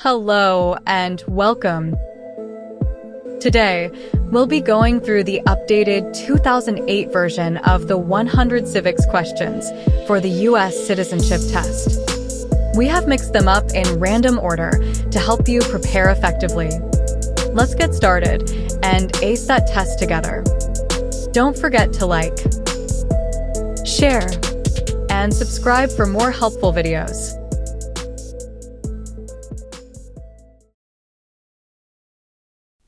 Hello and welcome. Today, we'll be going through the updated 2008 version of the 100 Civics Questions for the U.S. Citizenship Test. We have mixed them up in random order to help you prepare effectively. Let's get started and ace that test together. Don't forget to like, share, and subscribe for more helpful videos.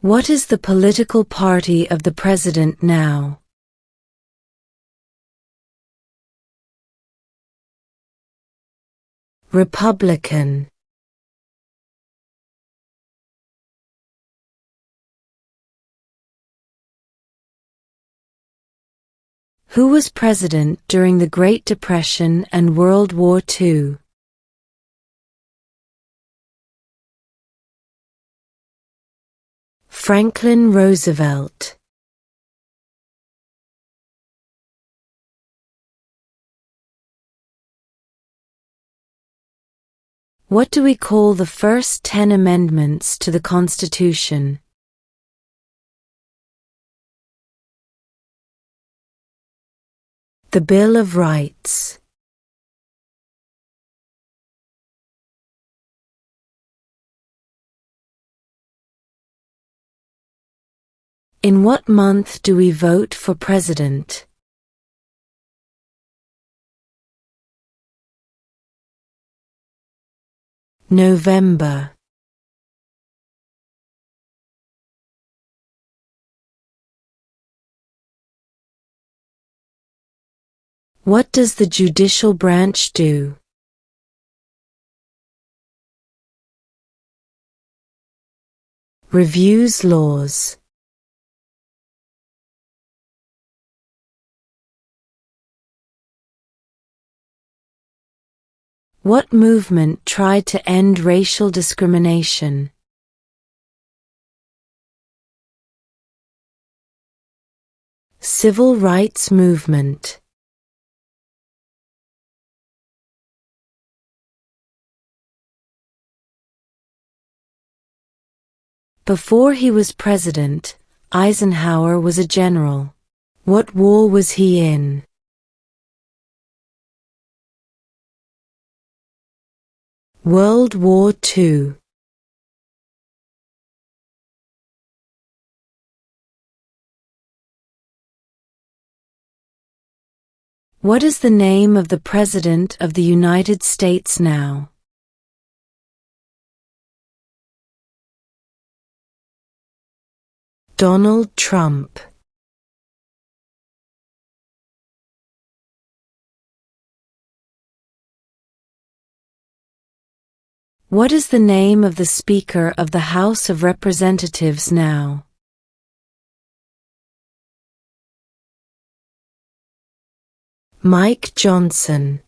What is the political party of the president now? Republican. Who was president during the Great Depression and World War II? Franklin Roosevelt. What do we call the first 10 amendments to the Constitution? The Bill of Rights. In what month do we vote for president? November. What does the judicial branch do? Reviews laws. What movement tried to end racial discrimination? Civil rights movement. Before he was president, Eisenhower was a general. What war was he in? World War II. What is the name of the President of the United States now? Donald Trump. What is the name of the Speaker of the House of Representatives now? Mike Johnson.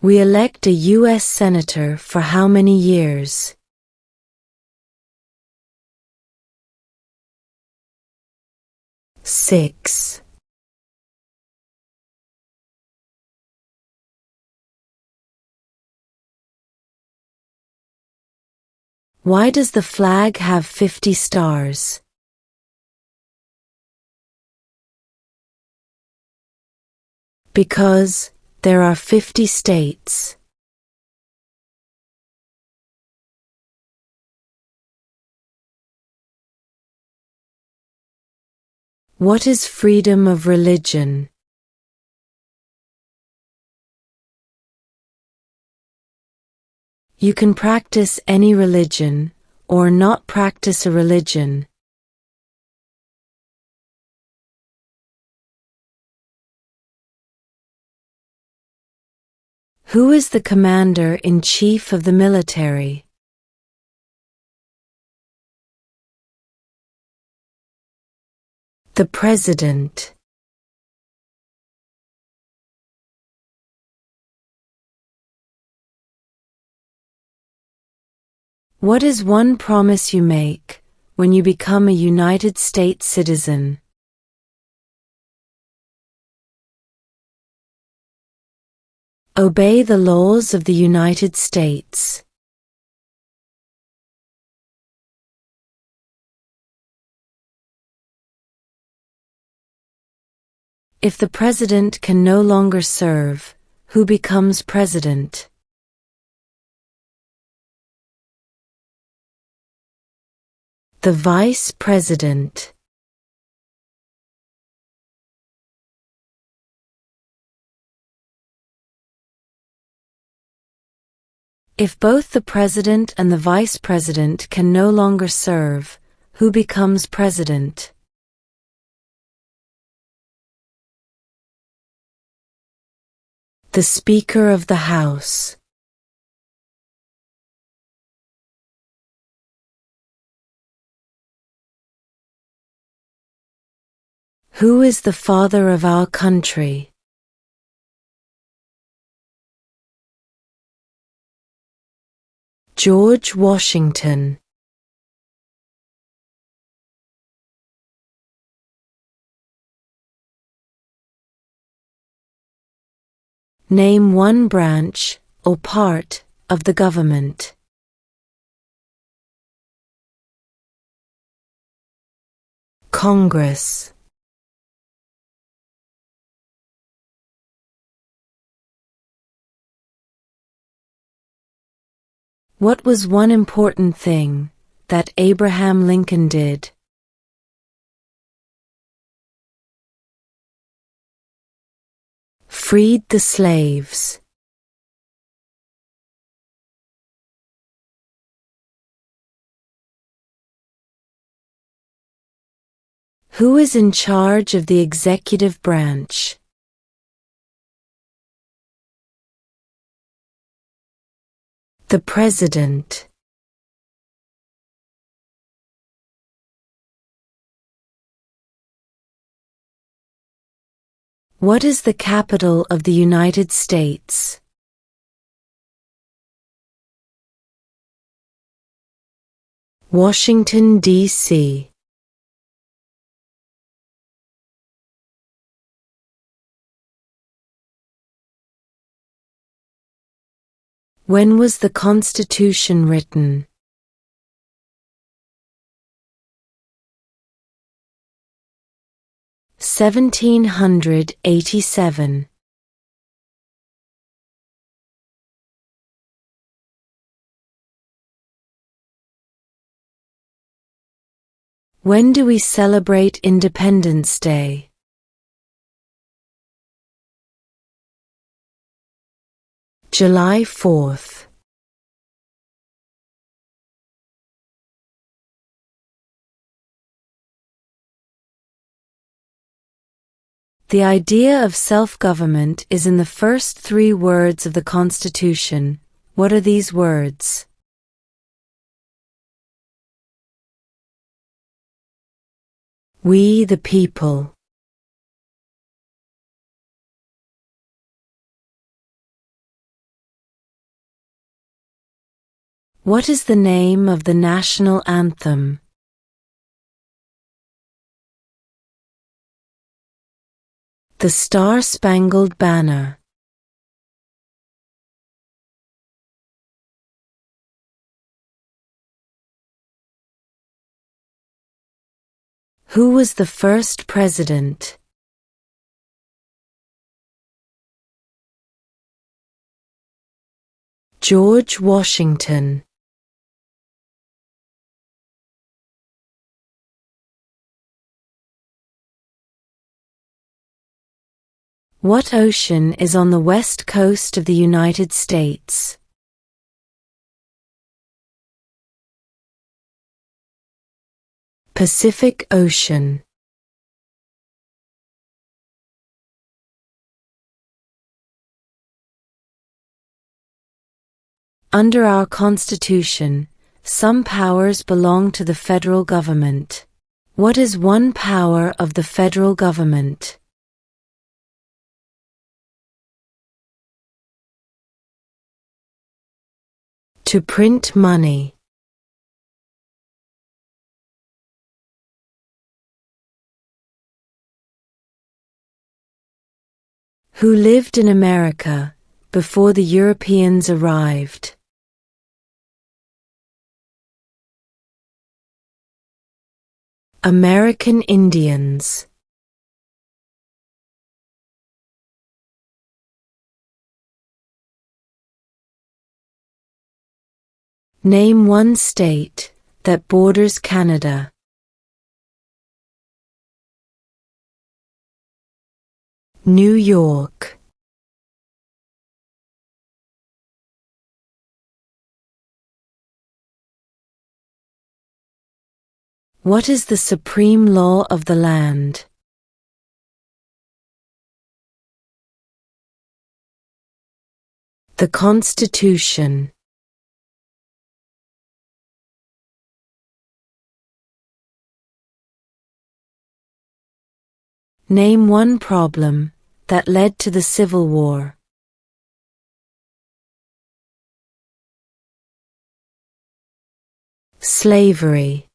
We elect a U.S. Senator for how many years? 6. Why does the flag have 50 stars? Because there are 50 states. What is freedom of religion? You can practice any religion, or not practice a religion. Who is the commander-in-chief of the military? The President. What is one promise you make when you become a United States citizen? Obey the laws of the United States. If the president can no longer serve, who becomes president? The vice president. If both the president and the vice president can no longer serve, who becomes president? The Speaker of the House. Who is the father of our country? George Washington. Name one branch, or part, of the government. Congress. What was one important thing that Abraham Lincoln did? Freed the slaves. Who is in charge of the executive branch? The President. What is the capital of the United States? Washington, D.C. When was the Constitution written? (1787). When do we celebrate Independence Day? July 4th. The idea of self-government is in the first 3 words of the Constitution. What are these words? We the people. What is the name of the national anthem? The Star-Spangled Banner. Who was the first president? George Washington. What ocean is on the west coast of the United States? Pacific Ocean. Under our Constitution, some powers belong to the federal government. What is one power of the federal government? To print money. Who lived in America, before the Europeans arrived? American Indians. Name one state that borders Canada. New York. What is the supreme law of the land? The Constitution. Name one problem that led to the Civil War. Slavery.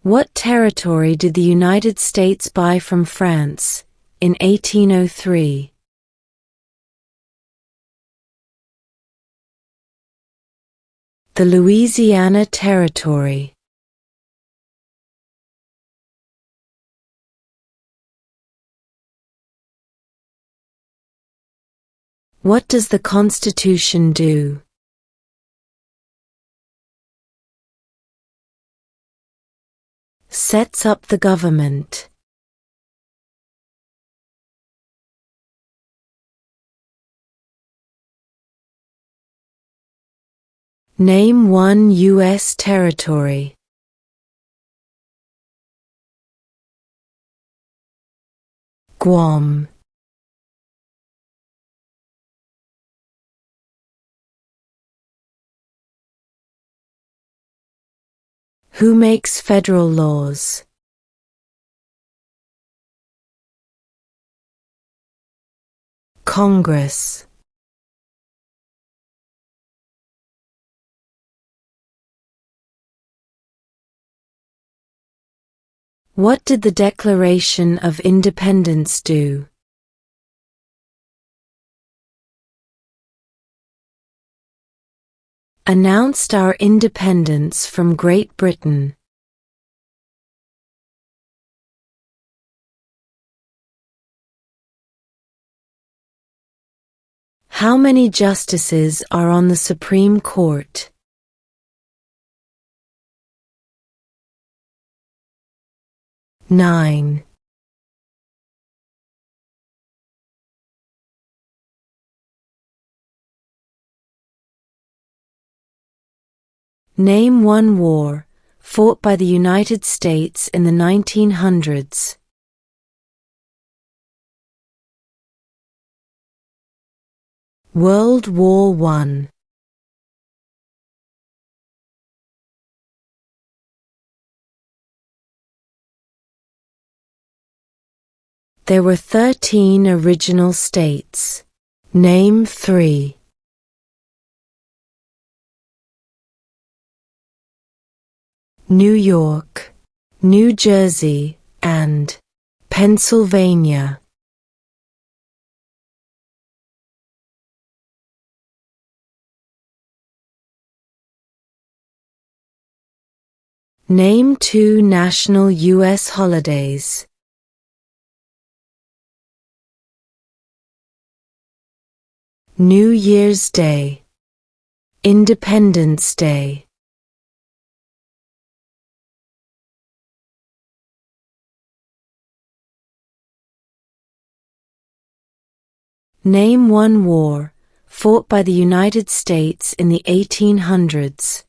What territory did the United States buy from France in 1803? The Louisiana Territory. What does the Constitution do? Sets up the government. Name one U.S. territory. Guam. Who makes federal laws? Congress. What did the Declaration of Independence do? Announced our independence from Great Britain. How many justices are on the Supreme Court? 9. Name one war fought by the United States in the 1900s. World War I. There were 13 original states. Name 3. New York, New Jersey, and Pennsylvania. Name 2 national U.S. holidays. New Year's Day, Independence Day. Name one war fought by the United States in the 1800s.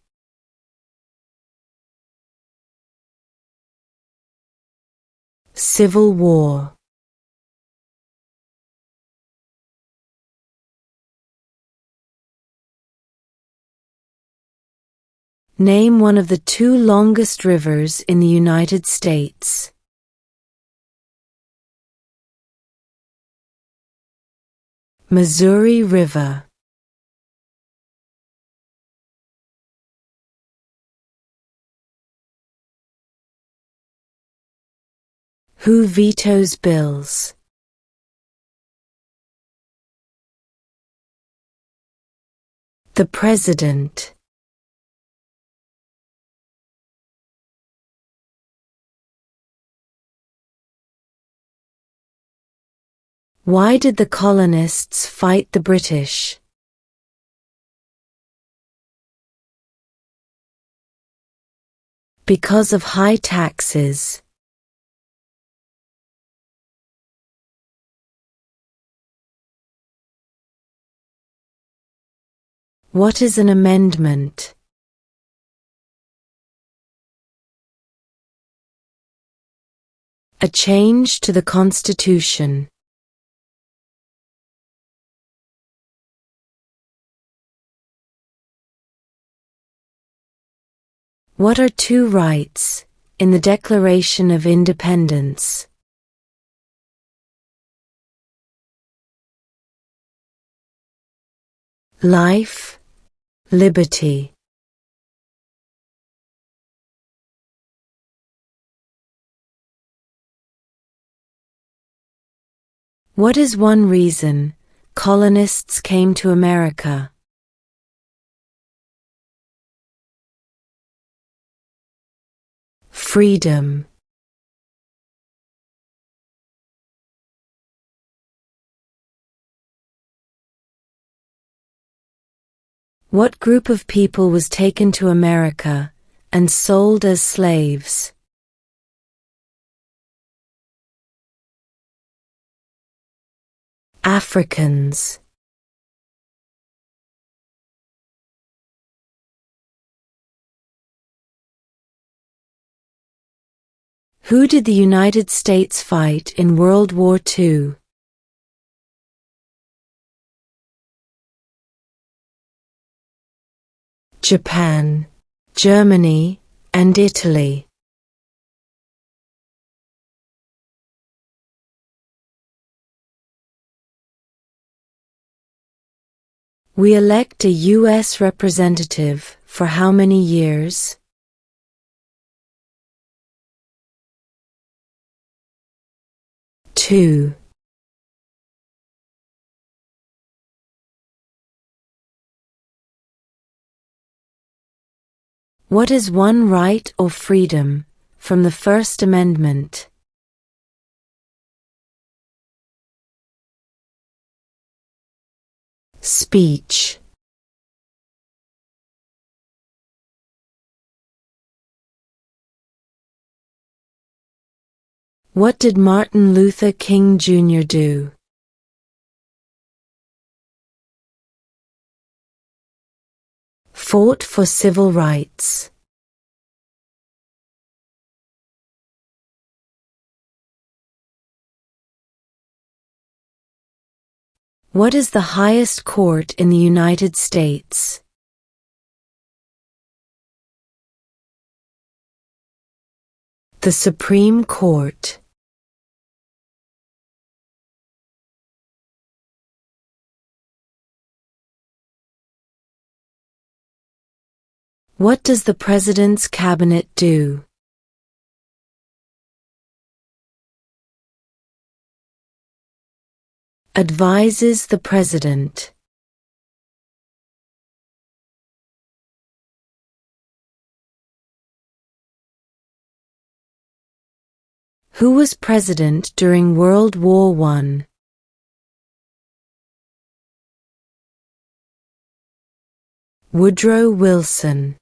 Civil War. Name one of the 2 longest rivers in the United States. Missouri River. Who vetoes bills? The President. Why did the colonists fight the British? Because of high taxes. What is an amendment? A change to the Constitution. What are two rights in the Declaration of Independence? Life, liberty. What is one reason colonists came to America? Freedom. What group of people was taken to America and sold as slaves? Africans. Who did the United States fight in World War II? Japan, Germany, and Italy. We elect a U.S. representative for how many years? 2. What is one right or freedom from the First Amendment? Speech. What did Martin Luther King Jr. do? Fought for civil rights. What is the highest court in the United States? The Supreme Court. What does the President's Cabinet do? Advises the President. Who was president during World War I? Woodrow Wilson.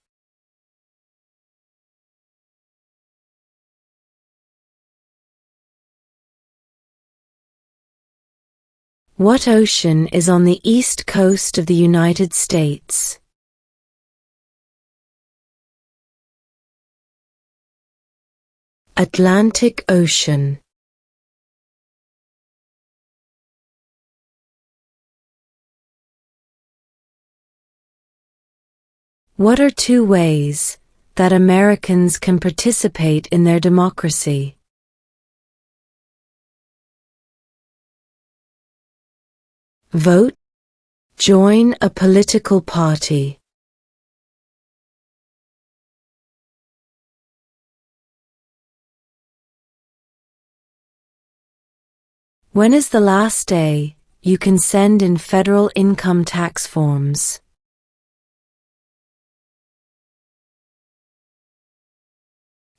What ocean is on the east coast of the United States? Atlantic Ocean. What are two ways that Americans can participate in their democracy? Vote. Join a political party. When is the last day you can send in federal income tax forms?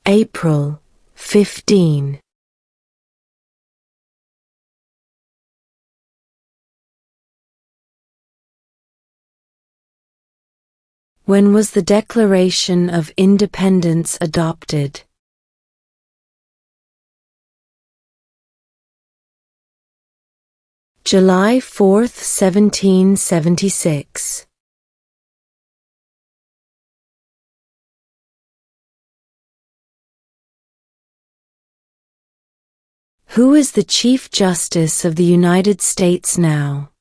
April 15. When was the Declaration of Independence adopted? July 4, 1776. Who is the Chief Justice of the United States now?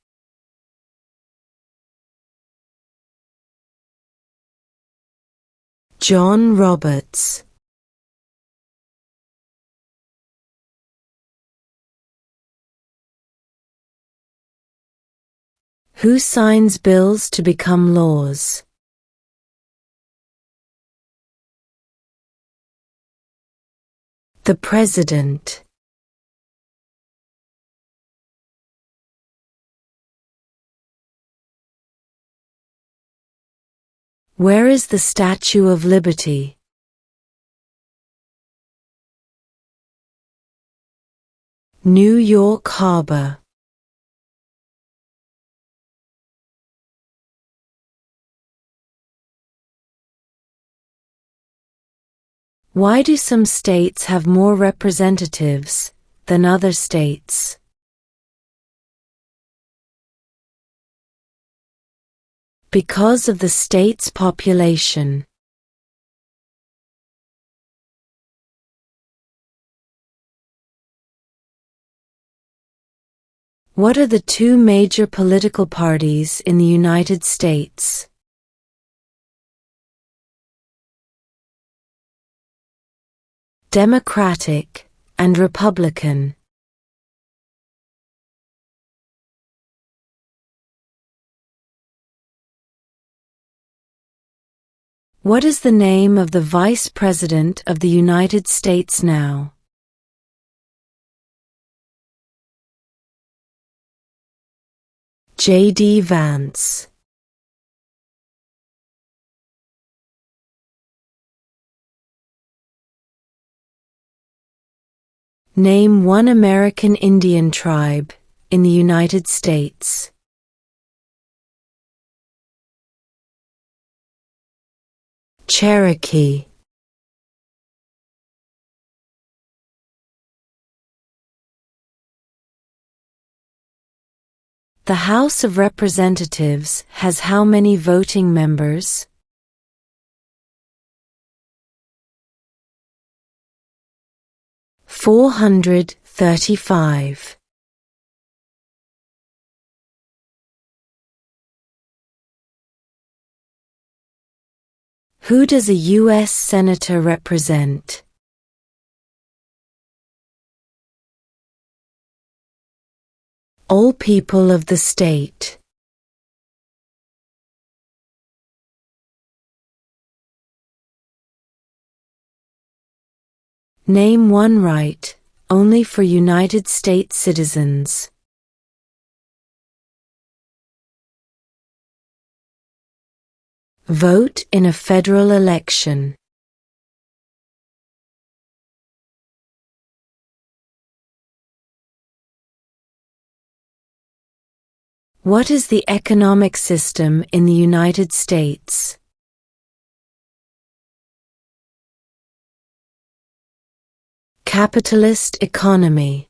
John Roberts. Who signs bills to become laws? The President. Where is the Statue of Liberty? New York Harbor. Why do some states have more representatives than other states? Because of the state's population. What are the two major political parties in the United States? Democratic and Republican. What is the name of the Vice President of the United States now? J.D. Vance. Name one American Indian tribe in the United States. Cherokee. The House of Representatives has how many voting members? 435. Who does a U.S. Senator represent? All people of the state. Name one right only for United States citizens. Vote in a federal election. What is the economic system in the United States? Capitalist economy.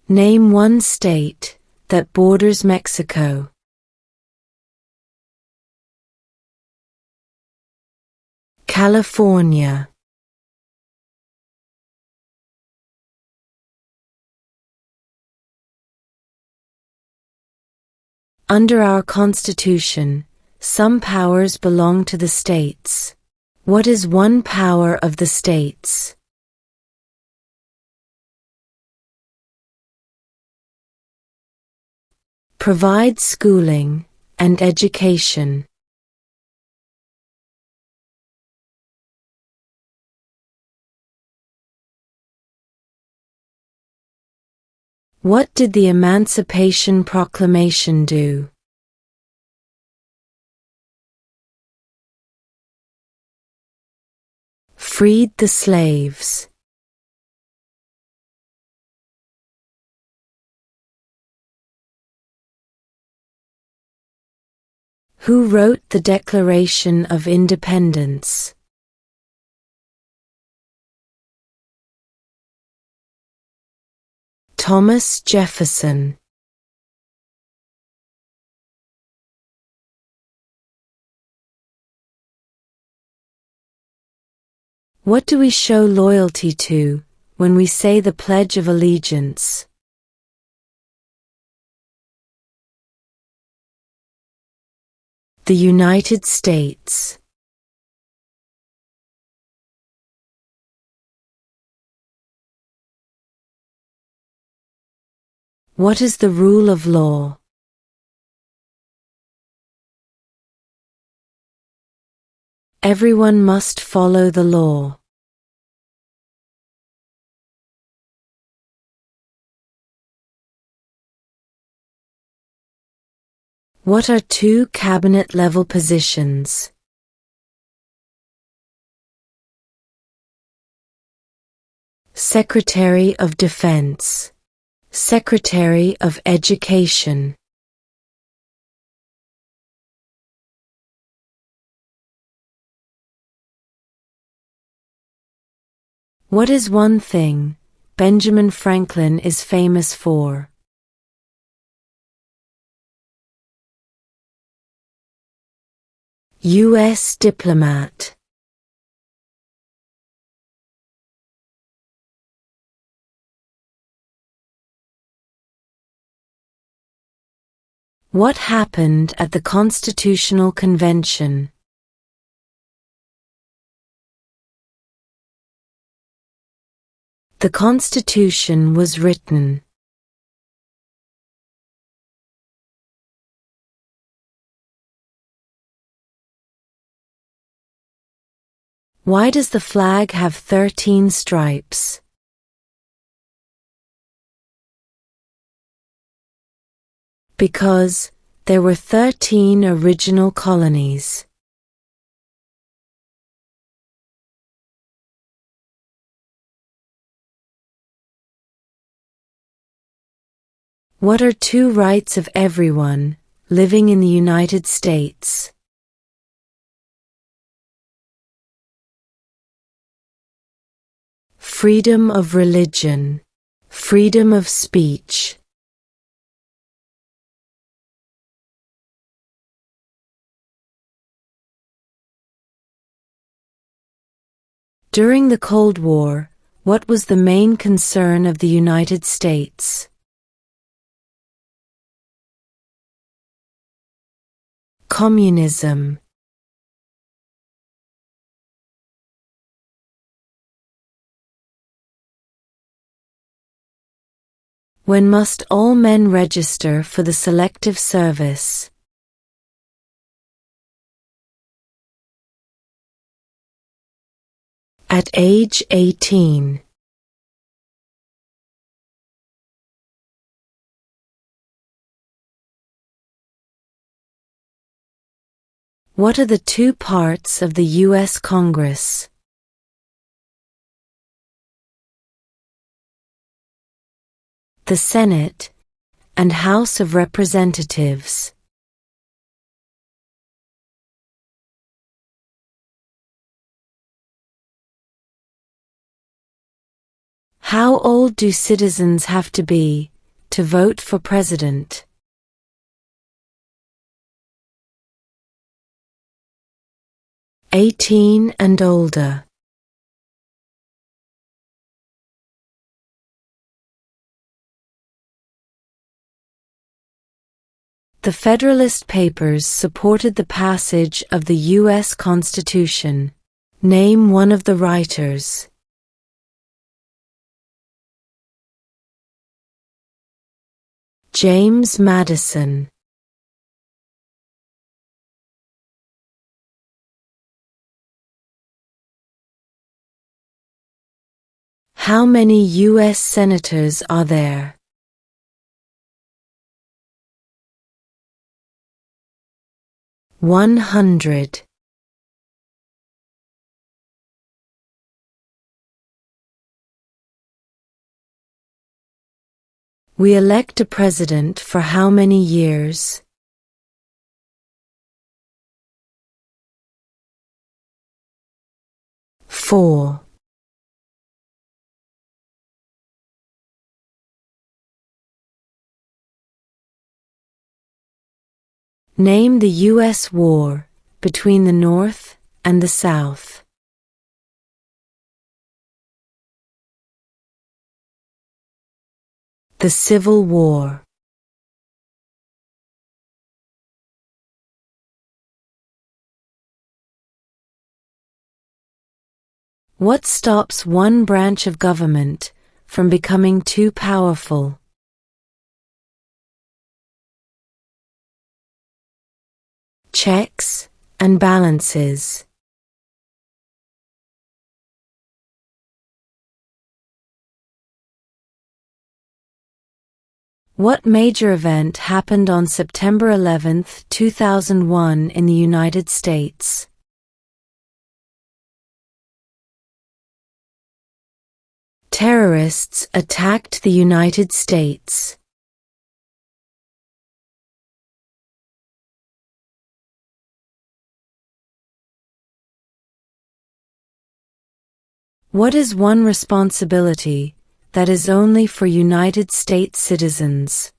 Name one state that borders Mexico. California. Under our Constitution, some powers belong to the states. What is one power of the states? Provide schooling and education. What did the Emancipation Proclamation do? Freed the slaves. Who wrote the Declaration of Independence? Thomas Jefferson. What do we show loyalty to when we say the Pledge of Allegiance? The United States. What is the rule of law? Everyone must follow the law. What are two cabinet-level positions? Secretary of Defense. Secretary of Education. What is one thing Benjamin Franklin is famous for? U.S. diplomat. What happened at the Constitutional Convention? The Constitution was written. Why does the flag have 13 stripes? Because there were 13 original colonies. What are two rights of everyone living in the United States? Freedom of religion, freedom of speech. During the Cold War, what was the main concern of the United States? Communism. When must all men register for the Selective Service? At age 18. What are the two parts of the U.S. Congress? The Senate and House of Representatives. How old do citizens have to be to vote for president? 18 and older. The Federalist Papers supported the passage of the U.S. Constitution. Name one of the writers. James Madison. How many U.S. senators are there? 100. We elect a president for how many years? 4. Name the U.S. war between the North and the South. The Civil War. What stops one branch of government from becoming too powerful? Checks and balances. What major event happened on September 11, 2001 in the United States? Terrorists attacked the United States. What is one responsibility that is only for United States citizens?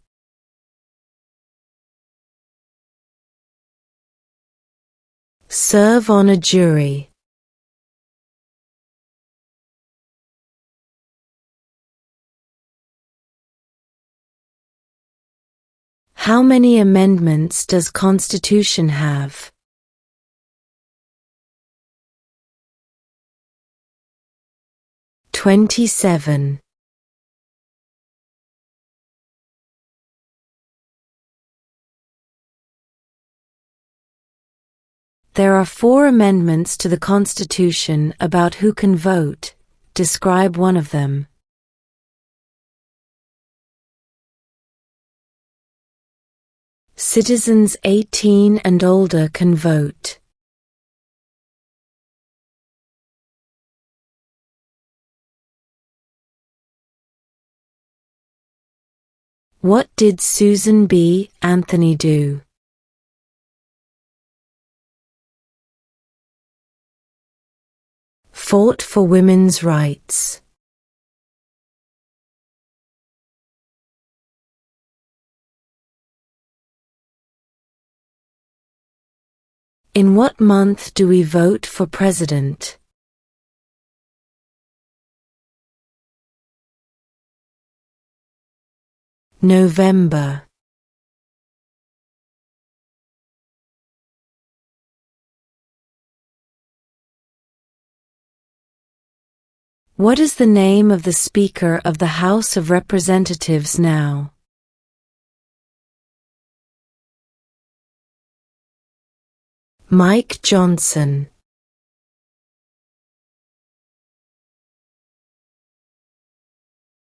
Serve on a jury. How many amendments does Constitution have? 27. There are 4 amendments to the Constitution about who can vote. Describe one of them. Citizens 18 and older can vote. What did Susan B. Anthony do? Fought for women's rights. In what month do we vote for president? November. What is the name of the Speaker of the House of Representatives now? Mike Johnson.